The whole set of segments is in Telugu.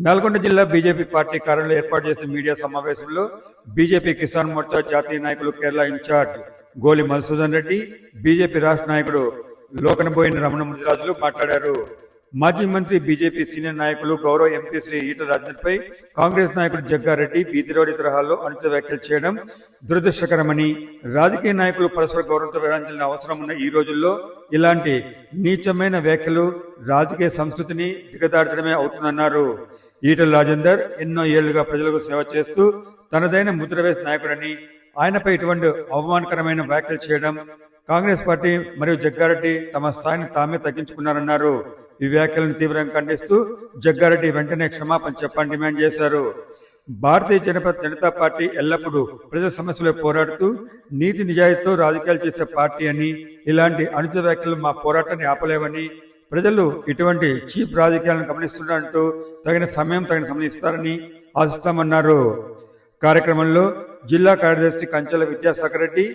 నల్గొండ జిల్లా బీజేపీ పార్టీ కార్యాలయంలో ఏర్పాటు చేసిన మీడియా సమావేశంలో బీజేపీ కిసాన్ మోర్చా జాతీయ నాయకులు కేరళ ఇన్ఛార్జ్ గోలి మధుసూదన్ రెడ్డి, బీజేపీ రాష్ట్ర నాయకుడు లోకనబోయిన రమణ ముదిరాజులు మాట్లాడారు. మాజీ మంత్రి బీజేపీ సీనియర్ నాయకులు గౌరవ ఎంపీ శ్రీ ఈటల రాజేందర్పై కాంగ్రెస్ నాయకుడు జగ్గారెడ్డి బీతిరోడి తరహాలో అనుచిత వ్యాఖ్యలు చేయడం దురదృష్టకరమని, రాజకీయ నాయకులు పరస్పర గౌరవంతో వ్యవహరించాల్సిన అవసరం ఉన్న ఈ రోజుల్లో ఇలాంటి నీచమైన వ్యాఖ్యలు రాజకీయ సంస్కృతిని దిగదార్చడమే అవుతుందన్నారు. ఈటల రాజేందర్ ఎన్నో ఏళ్లుగా ప్రజలకు సేవ చేస్తూ తనదైన ముద్ర వేసిన నాయకుడని, ఆయనపై ఇటువంటి అవమానకరమైన వ్యాఖ్యలు చేయడం కాంగ్రెస్ పార్టీ మరియు జగ్గారెడ్డి తమ స్థాయిని తామే తగ్గించుకున్నారన్నారు. ఈ వ్యాఖ్యలను తీవ్రంగా ఖండిస్తూ జగ్గారెడ్డి వెంటనే క్షమాపణ చెప్పని డిమాండ్ చేశారు. భారతీయ జనతా పార్టీ ఎల్లప్పుడూ ప్రజల సమస్యలపై పోరాడుతూ నీతి నిజాయితీతో రాజకీయాలు చేసే పార్టీ అని, ఇలాంటి అనుచిత వ్యాఖ్యలు మా పోరాటాన్ని ఆపలేవని, ప్రజలు ఇటువంటి చీప్ రాజకీయాలను గమనిస్తున్నారంటూ తగిన సమయం ఇస్తారని ఆశిస్తామన్నారు. కార్యక్రమంలో జిల్లా కార్యదర్శి కంచెల విద్యాసాగర్ రెడ్డి,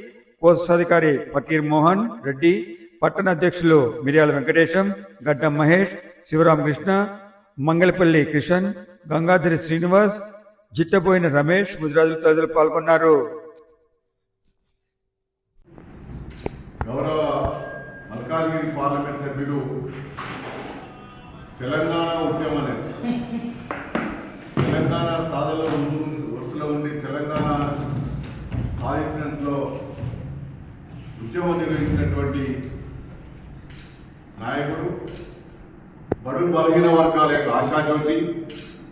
కోశాధికారి ఫకీర్ మోహన్ రెడ్డి, పట్టణ అధ్యక్షులు మిర్యాల వెంకటేశం, గడ్డం మహేష్, శివరామకృష్ణ, మంగళపల్లి కిషన్, గంగాధరి శ్రీనివాస్, జిట్టబోయిన రమేష్ ముదిరాజులు తదితరులు పాల్గొన్నారు. గౌరవ మల్కాజ్గిరి పార్లమెంట్ సభ్యులు తెలంగాణ ఉద్యమం తెలంగాణ సాధనలో వరుసలో ఉండి తెలంగాణ సాధించినట్లో ఉద్యమం నిర్వహించినటువంటి నాయకుడు, బడుగు బలహీన వర్గాల యొక్క ఆశాజ్యోతి,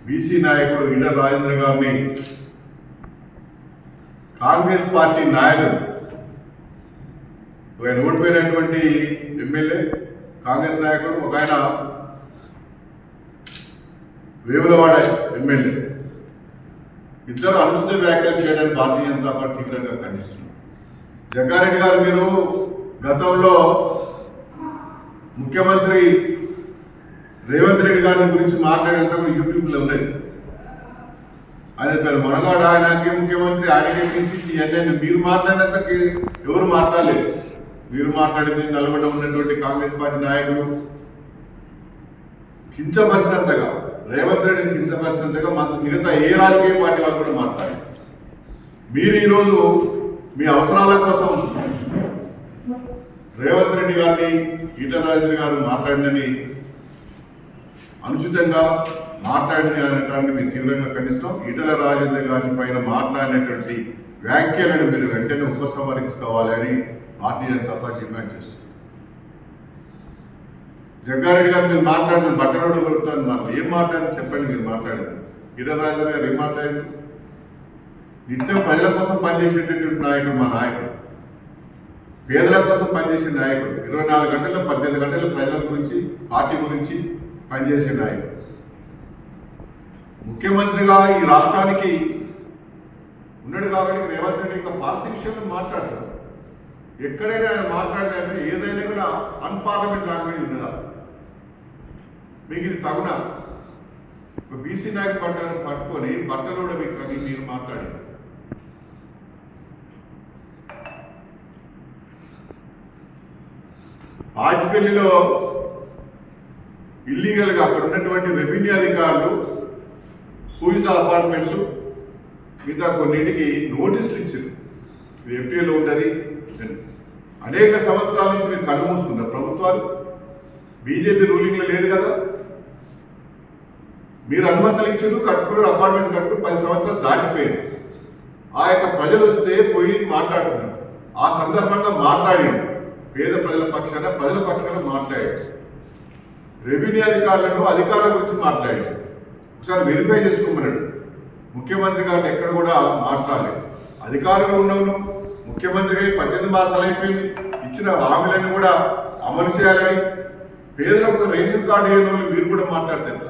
బీసీ నాయకుడు ఈటల రాజేందర్ గారిని కాంగ్రెస్ పార్టీ నాయకుడు, ఒక ఓడిపోయినటువంటి ఎమ్మెల్యే కాంగ్రెస్ నాయకుడు, ఒక ఆయన వేములవాడ ఎమ్మెల్యే, ఇద్దరు అనుచిత వ్యాఖ్యలు చేయడానికి భారతీయ జనతా పార్టీ తీవ్రంగా ఖండిస్తున్నారు. జగ్గారెడ్డి గారు, మీరు గతంలో ముఖ్యమంత్రి రేవంత్ రెడ్డి గారి గురించి మాట్లాడేంత యూట్యూబ్లో ఉండేది. ఆయన పేరు మనగాడు, ఆయనకి ముఖ్యమంత్రి, ఆయనకే పిసిసి అన్నీ మీరు మాట్లాడినంత ఎవరు మాట్లాడలేదు. మీరు మాట్లాడింది నల్గొండ ఉన్నటువంటి కాంగ్రెస్ పార్టీ నాయకుడు కించపరిచినంతగా, రేవంత్ రెడ్డిని కించపరిచినంతగా మిగతా ఏ రాజకీయ పార్టీ వాళ్ళు కూడా మాట్లాడారు. మీరు ఈరోజు మీ అవసరాల కోసం రేవంత్ రెడ్డి గారిని, ఈటల రాజేందర్ గారు మాట్లాడిందని, అనుచితంగా మాట్లాడింది అనేటువంటి మీరు తీవ్రంగా ఖండిస్తాం. ఈటల రాజేందర్ గారి పైన మాట్లాడినటువంటి వ్యాఖ్యలను మీరు వెంటనే ఉపసంహరించుకోవాలని భారతీయ జనతా పార్టీ డిమాండ్ చేస్తుంది. జగ్గారెడ్డి గారు, మీరు మాట్లాడిన బట్టరోడు కొడుతాను, మాకు ఏం మాట్లాడి చెప్పండి. మీరు మాట్లాడారు. ఈటల రాజేందర్ గారు ఏం మాట్లాడారు? నిత్యం ప్రజల కోసం పనిచేసేటటువంటి నాయకుడు మా నాయకుడు, పేదల కోసం పనిచేసే నాయకుడు, 24 గంటల్లో 18 గంటలు ప్రజల గురించి, పార్టీ గురించి పనిచేసే నాయకుడు. ముఖ్యమంత్రిగా ఈ రాష్ట్రానికి ఉన్నాడు కాబట్టి రేవంత్ రెడ్డి యొక్క పాలసీ విషయంలో మాట్లాడతారు. ఎక్కడైనా ఆయన మాట్లాడాలంటే ఏదైనా కూడా అన్పార్లమెంట్ లాంగ్వేజ్ ఉన్నదా? మీకు ఇది తగునా? ఒక బీసీ నాయకుడు పట్టుకొని బట్టలు మీకు మీరు మాట్లాడారు. ఆజ్పల్లిలో ఇల్లీగల్గా అక్కడ ఉన్నటువంటి రెవెన్యూ అధికారులు పూజిత అపార్ట్మెంట్స్ మిగతా కొన్నింటికి నోటీసులు ఇచ్చారు. ఇది ఎఫ్టీఏలో ఉంటుంది. అనేక సంవత్సరాల నుంచి మీరు కళ్ళు మూసుకున్నారు. ప్రభుత్వాలు బీజేపీ రూలింగ్లో లేదు కదా, మీరు అనుమతులు ఇచ్చారు, కట్టుకున్నారు, అపార్ట్మెంట్స్ కట్టుకుని 10 సంవత్సరాలు దాటిపోయింది. ఆ యొక్క ప్రజలు వస్తే పోయి మాట్లాడుతున్నారు. ఆ సందర్భంగా మాట్లాడింది, పేద ప్రజల పక్షాన మాట్లాడాడు. రెవెన్యూ అధికారుల గురించి మాట్లాడాడు. ఒకసారి వెరిఫై చేసుకోమన్నాడు. ముఖ్యమంత్రి గారిని ఎక్కడ కూడా మాట్లాడలేదు. అధికారులు ఉన్నను ముఖ్యమంత్రిగా 18 మాసాలు అయిపోయింది. ఇచ్చిన హామీలన్నీ కూడా అమలు చేయాలని, పేదలకు రేషన్ కార్డు అయిన వాళ్ళు మీరు కూడా మాట్లాడతారు.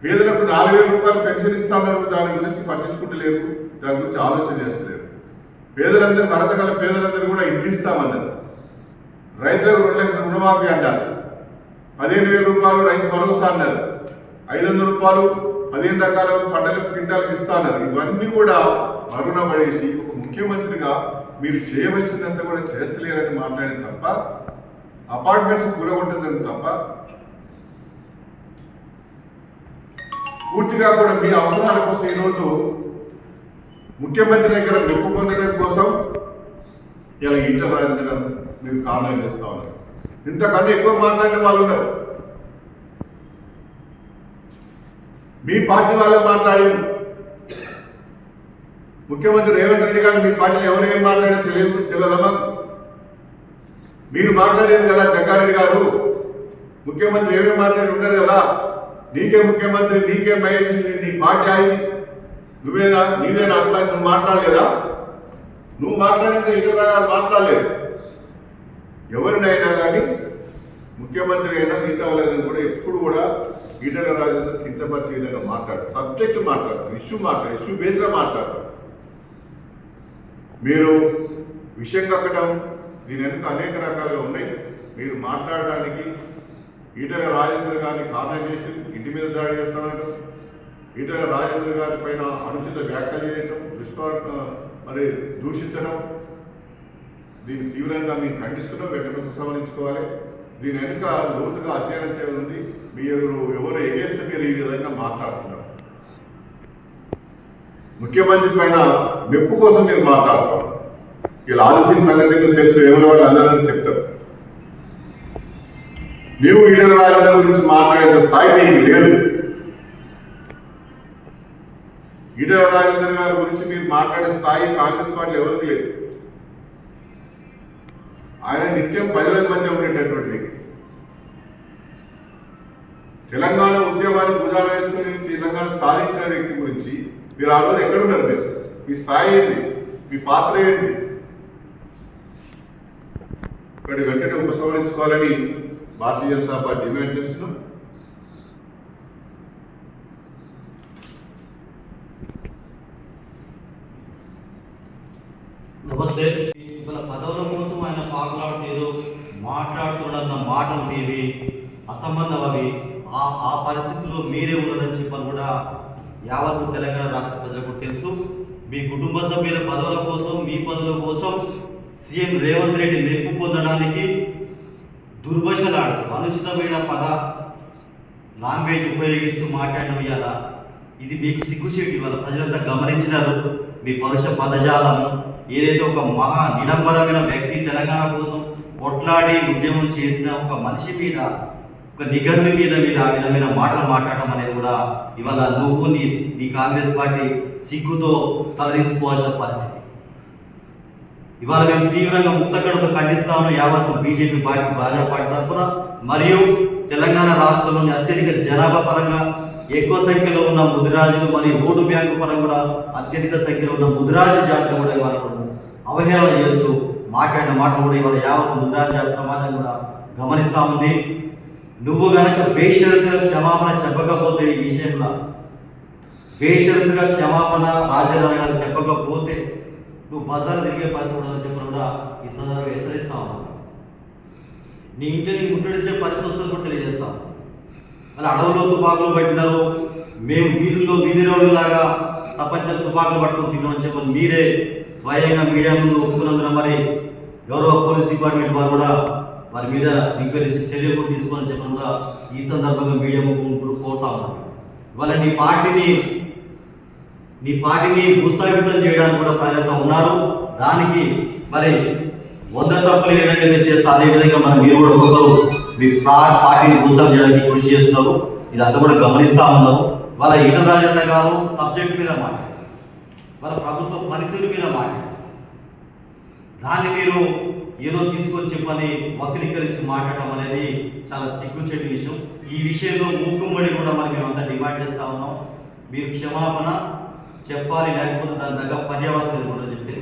పేదలకు 4,000 రూపాయలు పెన్షన్ ఇస్తామన్నారు, దాని గురించి పట్టించుకుంటలేరు, దాని గురించి ఆలోచన చేస్తలేరు. పేదలందరూ, అర్హత గల పేదలందరూ కూడా ఇల్లు ఇస్తామన్నారు. రైతులకు 2 లక్షల రుణమాఫీ అన్నారు. 15,000 రూపాయలు రైతు భరోసా అన్నారు. 500 రూపాయలు 15 రకాల పంటలకు క్వింటాలకు ఇస్తా అన్నారు. ఇవన్నీ కూడా మరుగున పడేసి ఒక ముఖ్యమంత్రిగా మీరు చేయవలసినంత కూడా చేస్తలేరని మాట్లాడిన తప్ప, అపార్ట్మెంట్స్ కూలగొట్టిందని తప్ప పూర్తిగా కూడా మీ అవసరాల కోసం ఈరోజు ముఖ్యమంత్రి దగ్గర మెప్పు పొందడం కోసం ఇలా ఈటల రాజేంద్ర గారు మీరు కామెంట్ చేస్తా ఉన్నారు. ఇంతకన్నా ఎక్కువ మాట్లాడిన వాళ్ళు ఉన్నారు. మీ పార్టీ వాళ్ళే మాట్లాడి ముఖ్యమంత్రి రేవంత్ రెడ్డి గారు మీ పార్టీలో ఎవరు ఏం మాట్లాడారో తెలియదమ్మా. మీరు మాట్లాడేది కదా జగ్గారెడ్డి గారు, ముఖ్యమంత్రి ఏమేమి మాట్లాడి ఉన్నారు కదా, నీకే ముఖ్యమంత్రి, నీకే మహేష్, నీ పార్టీ అయింది, నువ్వేనా నీదేనా అంతా, నువ్వు మాట్లాడలేదా? నువ్వు మాట్లాడేది ఈటల గారు మాట్లాడలేదు. ఎవరినైనా కానీ ముఖ్యమంత్రి అయినా మిగతా వాళ్ళని కూడా ఎప్పుడు కూడా ఈటల రాజేంద్ర కించపరిచే విధంగా మాట్లాడు, సబ్జెక్టు మాట్లాడతారు, ఇష్యూ బేస్గా మాట్లాడతారు. మీరు విషయం కక్కడం దీని వెనుక అనేక రకాలుగా ఉన్నాయి. మీరు మాట్లాడడానికి ఈటల రాజేంద్ర గారిని కామెంట్ చేసి ఇంటి మీద దాడి చేస్తామంటారు, ఈటల రాజేంద్ర గారి పైన అనుచిత వ్యాఖ్యలు చేయటం, మరి దూషించడం, దీన్ని తీవ్రంగా మీరు ఖండిస్తున్నాం, వెంటనే ఉపసంహరించుకోవాలి. దీని వెనుక లోతుగా అధ్యయనం చేయాలి. మీరు ఎవరు ఎగేస్తే మీరు ఈ విధంగా మాట్లాడుతున్నారు. ముఖ్యమంత్రి పైన మెప్పు కోసం మీరు మాట్లాడతారు. ఇలా ఆదిసింగ్ సంగతి తెలుసు, ఎవరి వాళ్ళు అందరూ చెప్తారు. నీవు ఈటల రాజేంద్ర గురించి మాట్లాడేంత స్థాయి మీకు లేదు. ఈటల రాజేంద్ర గారి గురించి మీరు మాట్లాడే స్థాయి కాంగ్రెస్ పార్టీ ఎవరికి లేదు. ఆయన నిత్యం ప్రజల మధ్య ఉండేటటువంటి వ్యక్తి. తెలంగాణ ఉద్యమాన్ని భుజాన వేసుకుని తెలంగాణ సాధించిన వ్యక్తి గురించి మీరు ఆ రోజు ఎక్కడున్నారు? మీరు మీ స్థాయి ఏంటి? మీ పాత్ర ఏంటి? ఇక్కడ వెంటనే ఉపసంహరించుకోవాలని భారతీయ జనతా పార్టీ డిమాండ్ చేస్తున్నాం. నమస్తే. ఇవాళ పదవుల కోసం ఆయన పాకులాడుతూ ఏదో మాట్లాడుతున్న మాటలు ఇవి అసంబంధం. అవి ఆ పరిస్థితుల్లో మీరే ఉన్నారని చెప్పని కూడా యావత్తు తెలంగాణ రాష్ట్ర ప్రజలకు తెలుసు. మీ కుటుంబ సభ్యుల పదవుల కోసం, మీ పదవుల కోసం సీఎం రేవంత్ రెడ్డి మెప్పు పొందడానికి దుర్భాషలాడు, అనుచితమైన లాంగ్వేజ్ ఉపయోగిస్తూ మాట్లాడడం ఇవాళ ఇది మీకు సిగ్గుచేటు. ఇవాళ ప్రజలంతా గమనించినారు మీ పరుష పదజాలము. ఏదైతే ఒక మహా నిడంబరమైన వ్యక్తి తెలంగాణ కోసం కొట్లాడి ఉద్యమం చేసిన ఒక మనిషి మీద, ఒక నిఘంటు మీద మీరు ఆ విధమైన మాటలు మాట్లాడటం అనేది కూడా ఇవాళ నువ్వు నీ కాంగ్రెస్ పార్టీ సిగ్గుతో తలదించుకోవాల్సిన పరిస్థితి. ఇవాళ మేము తీవ్రంగా ముక్తకడతో ఖండిస్తాము యావత్తు బీజేపీ పార్టీ, భాజపా పార్టీ తరఫున. మరియు తెలంగాణ రాష్ట్రంలోని అత్యధిక జనాభా పరంగా ఎక్కువ సంఖ్యలో ఉన్న ముదిరాజులు మరియు ఓటు బ్యాంకు పరంగా కూడా అత్యధిక సంఖ్యలో ఉన్న ముదిరాజు జాతిని కూడా ఇవాళ అవహేళన చేస్తూ మాట్లాడిన మాటలు కూడా ఇవాళ యావత్తు ముదిరాజు జాతి సమాజం కూడా గమనిస్తూ ఉంది. నువ్వు గనక బేషరతుగా క్షమాపణ చెప్పకపోతే, ఈ విషయంలో బేషరతుగా క్షమాపణ రాజేంద్ర గారు చెప్పకపోతే నువ్వు బజారు తిరిగే పరిస్థితి ఉండదని చెప్పిన కూడా ఈ సందర్భంగా హెచ్చరిస్తా ఉన్నాను. నీ ఇంటిని ముట్టడించే పరిస్థితులు కూడా తెలియజేస్తాం. అలా అడవుల్లో తుపాకులు పట్టినారు, మేము వీధి రౌడీలాగా తప్పచ్చని తుపాకులు పట్టుకుని తిన్నామని చెప్పని మీరే స్వయంగా మీడియా ముందు ఒప్పుకున్నందున మరి గౌరవ పోలీస్ డిపార్ట్మెంట్ వారు కూడా వారి మీద ఎంక్వైరీ చర్యలు కూడా తీసుకోవాలని చెప్పడం కూడా ఈ సందర్భంగా మీడియా ముందు కోరుతా ఉన్నాను. ఇవాళ నీ పార్టీని భూస్థాపితం చేయడానికి కూడా ప్రజలంతా ఉన్నారు. దానికి మరి 100 తప్పులు ఏ విధంగా చేస్తే అదేవిధంగా మరి మీరు కూడా ఒక్కొక్కరు మీ పార్టీని భూస్థాపన చేయడానికి కృషి చేస్తున్నారు. ఇదంతా కూడా గమనిస్తూ ఉన్నారు. వాళ్ళ ఈటల రాజేంద్ర గారు సబ్జెక్ట్ మీద మాట్లాడారు, వాళ్ళ ప్రభుత్వ పనితీరు మీద మాట్లాడారు. దాన్ని మీరు ఏదో తీసుకొని చెప్పని వక్రీకరించి మాట్లాడటం అనేది చాలా సిగ్గుచేటు విషయం. ఈ విషయంలో మూకుమ్మడి కూడా మరి మేమంతా డిమాండ్ చేస్తూ ఉన్నాం. మీరు క్షమాపణ చెప్పాలి, లేకపోతే దాని దగ్గర పర్యావసనం కూడా చెప్తే